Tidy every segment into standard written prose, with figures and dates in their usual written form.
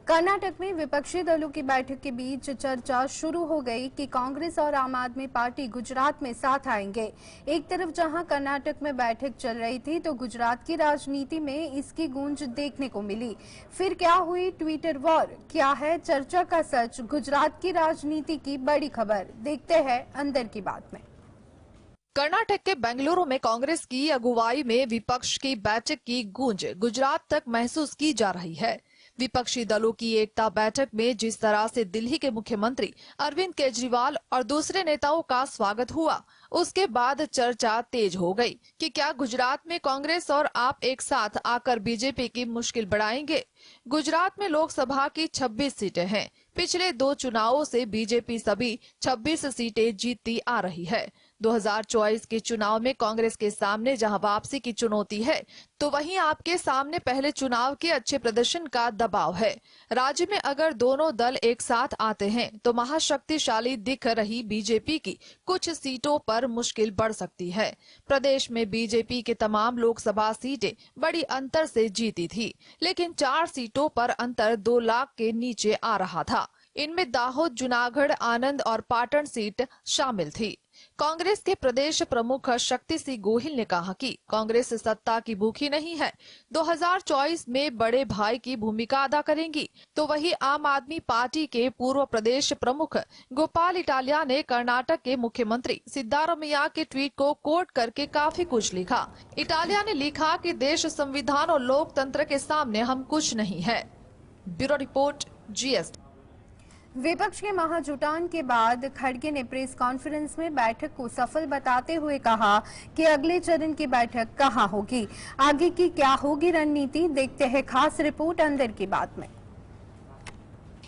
कर्नाटक में विपक्षी दलों की बैठक के बीच चर्चा शुरू हो गई कि कांग्रेस और आम आदमी पार्टी गुजरात में साथ आएंगे। एक तरफ जहां कर्नाटक में बैठक चल रही थी तो गुजरात की राजनीति में इसकी गूंज देखने को मिली। फिर क्या हुई ट्विटर वॉर, क्या है चर्चा का सच, गुजरात की राजनीति की बड़ी खबर, देखते हैं अंदर की बात में। कर्नाटक के बेंगलुरु में कांग्रेस की अगुवाई में विपक्ष की बैठक की गूंज गुजरात तक महसूस की जा रही है। विपक्षी दलों की एकता बैठक में जिस तरह से दिल्ली के मुख्यमंत्री अरविंद केजरीवाल और दूसरे नेताओं का स्वागत हुआ, उसके बाद चर्चा तेज हो गई कि क्या गुजरात में कांग्रेस और आप एक साथ आकर बीजेपी की मुश्किल बढ़ाएंगे। गुजरात में लोकसभा की 26 सीटें हैं। पिछले 2 चुनावों से बीजेपी सभी 26 सीटें जीतती आ रही है। 2024 के चुनाव में कांग्रेस के सामने जहां वापसी की चुनौती है, तो वहीं आपके सामने पहले चुनाव के अच्छे प्रदर्शन का दबाव है। राज्य में अगर दोनों दल एक साथ आते हैं तो महाशक्तिशाली दिख रही बीजेपी की कुछ सीटों पर मुश्किल बढ़ सकती है। प्रदेश में बीजेपी के तमाम लोकसभा सीटें बड़ी अंतर से जीती थी, लेकिन 4 सीटों पर अंतर 2 लाख के नीचे आ रहा था। इनमें दाहोद, जूनागढ़, आनंद और पाटन सीट शामिल थी। कांग्रेस के प्रदेश प्रमुख शक्ति सिंह गोहिल ने कहा कि कांग्रेस सत्ता की भूखी नहीं है, 2024 में बड़े भाई की भूमिका अदा करेंगी। तो वही आम आदमी पार्टी के पूर्व प्रदेश प्रमुख गोपाल इटालिया ने कर्नाटक के मुख्यमंत्री सिद्धारमैया के ट्वीट को कोट करके काफी कुछ लिखा। इटालिया ने लिखा कि देश, संविधान और लोकतंत्र के सामने हम कुछ नहीं है। Bureau report, GST। विपक्ष के महाजुटान के बाद खड़गे ने प्रेस कॉन्फ्रेंस में बैठक को सफल बताते हुए कहा कि अगले चरण की बैठक कहां होगी, आगे की क्या होगी रणनीति, देखते हैं खास रिपोर्ट अंदर की बात में।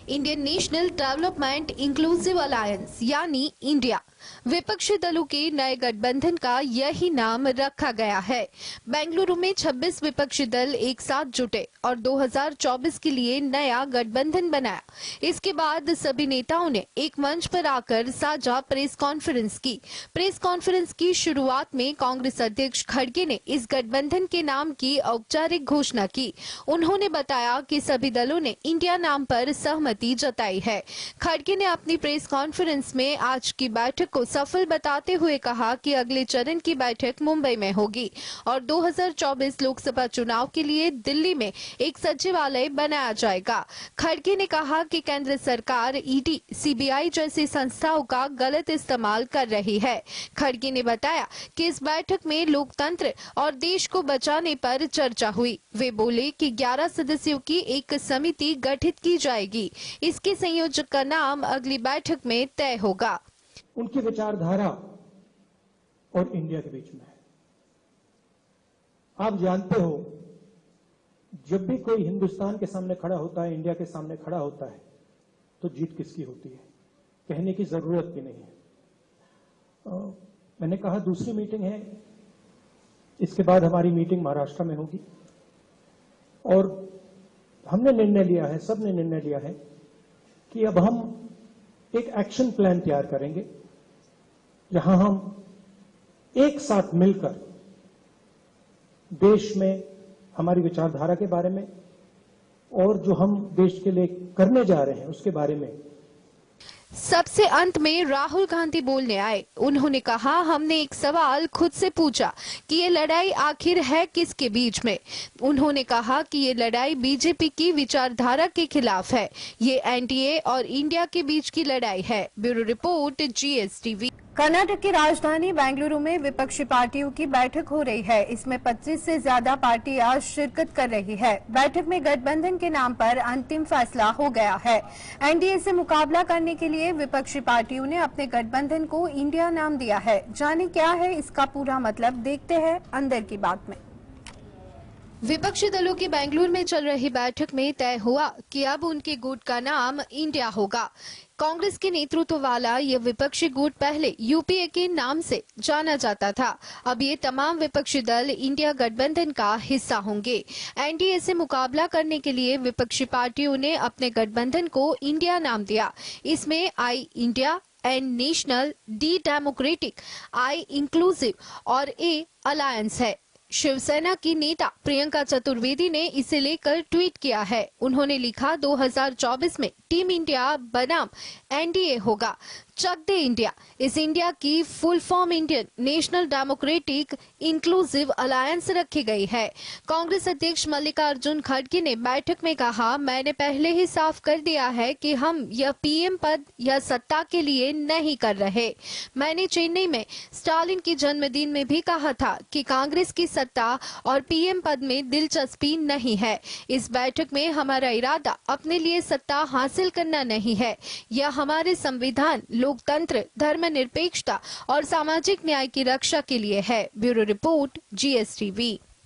Indian national development inclusive alliance यानी इंडिया विपक्षी दलों के नए गठबंधन का यही नाम रखा गया है। बेंगलुरु में 26 विपक्षी दल एक साथ जुटे और 2024 के लिए नया गठबंधन बनाया। इसके बाद सभी नेताओं ने एक मंच पर आकर साझा प्रेस कॉन्फ्रेंस की। प्रेस कॉन्फ्रेंस की शुरुआत में कांग्रेस अध्यक्ष खड़गे ने इस गठबंधन के नाम की औपचारिक घोषणा की। उन्होंने बताया कि सभी दलों ने इंडिया नाम पर सहमति जताई है। खड़गे ने अपनी प्रेस कॉन्फ्रेंस में आज की बैठक को सफल बताते हुए कहा कि अगले चरण की बैठक मुंबई में होगी और 2024 लोकसभा चुनाव के लिए दिल्ली में एक सचिवालय बनाया जाएगा। खड़गे ने कहा कि केंद्र सरकार ED, CBI जैसी संस्थाओं का गलत इस्तेमाल कर रही है। खड़गे ने बताया कि इस बैठक में लोकतंत्र और देश को बचाने पर चर्चा हुई। वे बोले कि 11 सदस्यों की एक समिति गठित की जाएगी। इसके संयोजक का नाम अगली बैठक में तय होगा। उनकी विचारधारा और इंडिया के बीच में है। आप जानते हो, जब भी कोई हिंदुस्तान के सामने खड़ा होता है, इंडिया के सामने खड़ा होता है, तो जीत किसकी होती है, कहने की जरूरत भी नहीं है। मैंने कहा दूसरी मीटिंग है, इसके बाद हमारी मीटिंग महाराष्ट्र में होगी और हमने निर्णय लिया है, सबने निर्णय लिया है कि अब हम एक एक्शन प्लान तैयार करेंगे जहां हम एक साथ मिलकर देश में हमारी विचारधारा के बारे में और जो हम देश के लिए करने जा रहे हैं उसके बारे में। सबसे अंत में राहुल गांधी बोलने आए। उन्होंने कहा, हमने एक सवाल खुद से पूछा कि ये लड़ाई आखिर है किसके बीच में। उन्होंने कहा कि ये लड़ाई बीजेपी की विचारधारा के खिलाफ है। ये NDA और इंडिया के बीच की लड़ाई है। Bureau report, GSTV। कर्नाटक की राजधानी बेंगलुरु में विपक्षी पार्टियों की बैठक हो रही है। इसमें 25 से ज्यादा पार्टियां शिरकत कर रही है। बैठक में गठबंधन के नाम पर अंतिम फैसला हो गया है। NDA से मुकाबला करने के लिए विपक्षी पार्टियों ने अपने गठबंधन को इंडिया नाम दिया है। जाने क्या है इसका पूरा मतलब, देखते हैं अंदर की बात में। विपक्षी दलों की बेंगलुरु में चल रही बैठक में तय हुआ कि अब उनके गुट का नाम इंडिया होगा। कांग्रेस के नेतृत्व वाला ये विपक्षी गुट पहले UPA के नाम से जाना जाता था। अब ये तमाम विपक्षी दल इंडिया गठबंधन का हिस्सा होंगे। NDA से मुकाबला करने के लिए विपक्षी पार्टियों ने अपने गठबंधन को इंडिया नाम दिया। इसमें I India, N national, D democratic, I inclusive और A अलायंस है। शिवसेना की नेता प्रियंका चतुर्वेदी ने इसे लेकर ट्वीट किया है। उन्होंने लिखा, 2024 में टीम इंडिया बनाम एनडीए होगा। चक दे इंडिया। इस इंडिया की full form Indian national democratic inclusive alliance रखी गई है। कांग्रेस अध्यक्ष मल्लिकार्जुन खड़गे ने बैठक में कहा, मैंने पहले ही साफ कर दिया है कि हम यह पीएम पद या सत्ता के लिए नहीं कर रहे। मैंने चेन्नई में स्टालिन की जन्मदिन में भी कहा था कि कांग्रेस की सत्ता और पीएम पद में दिलचस्पी नहीं है। इस बैठक में हमारा इरादा अपने लिए सत्ता हासिल करना नहीं है। यह हमारे संविधान, लोकतंत्र, धर्मनिरपेक्षता और सामाजिक न्याय की रक्षा के लिए है। Bureau report, GSTV।